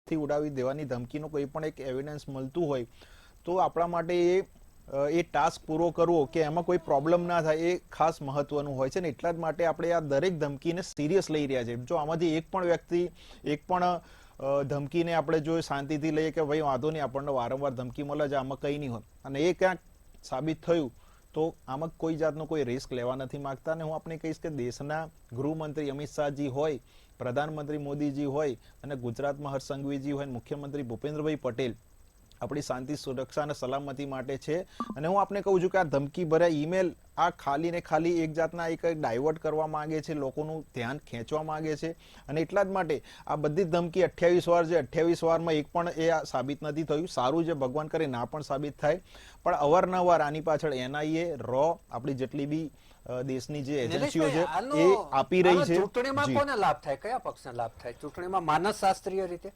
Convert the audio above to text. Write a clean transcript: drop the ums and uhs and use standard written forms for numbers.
થી ઉડાવી દેવાની ધમકીનો કોઈ પણ એક એવિડન્સ મળતું હોય તો આપણા માટે એ ટાસ્ક પૂરો કરવો કે એમાં કોઈ પ્રોબ્લેમ ના થાય એ ખાસ મહત્વનું હોય છે ને એટલા જ માટે આપણે આ દરેક ધમકીને સિરિયસ લઈ રહ્યા છે. જો આમાંથી એક પણ વ્યક્તિ એક પણ ધમકીને આપણે જો શાંતિથી લઈએ કે ભાઈ વાંધો નહીં આપણને વારંવાર ધમકી મળે છે આમાં કંઈ નહીં હોય અને એ ક્યાંક સાબિત થયું તો આમાં કોઈ જાતનો કોઈ રિસ્ક લેવા નથી માંગતા. અને હું આપણે કહીશ કે દેશના ગૃહમંત્રી અમિત શાહજી હોય, પ્રધાનમંત્રી મોદીજી હોય અને ગુજરાતમાં હર્ષ સંઘવીજી હોય, મુખ્યમંત્રી ભૂપેન્દ્રભાઈ પટેલ આપણી શાંતિ સુરક્ષા અને સલામતી માટે છે. અને હું આપને કહું છું કે આ ધમકી ભર્યા ઈમેલ આ ખાલી ને ખાલી એક જાતના એક ડાયવર્ટ કરવા માંગે છે, લોકોનું ધ્યાન ખેંચવા માંગે છે. અને એટલા જ માટે આ બધી ધમકી 28 વાર છે, 28 વારમાં એક પણ એ સાબિત નથી થયું. સારું છે, ભગવાન કરે ના પણ સાબિત થાય, પણ અવારનવાર આની પાછળ એનઆઈએ રો આપણી જેટલી બી દેશની જે એજન્સીઓ છે એ આપી રહી છે. ચૂંટણીમાં કોને લાભ થાય, કયા પક્ષને લાભ થાય ચૂંટણીમાં માનસશાસ્ત્રીય રીતે?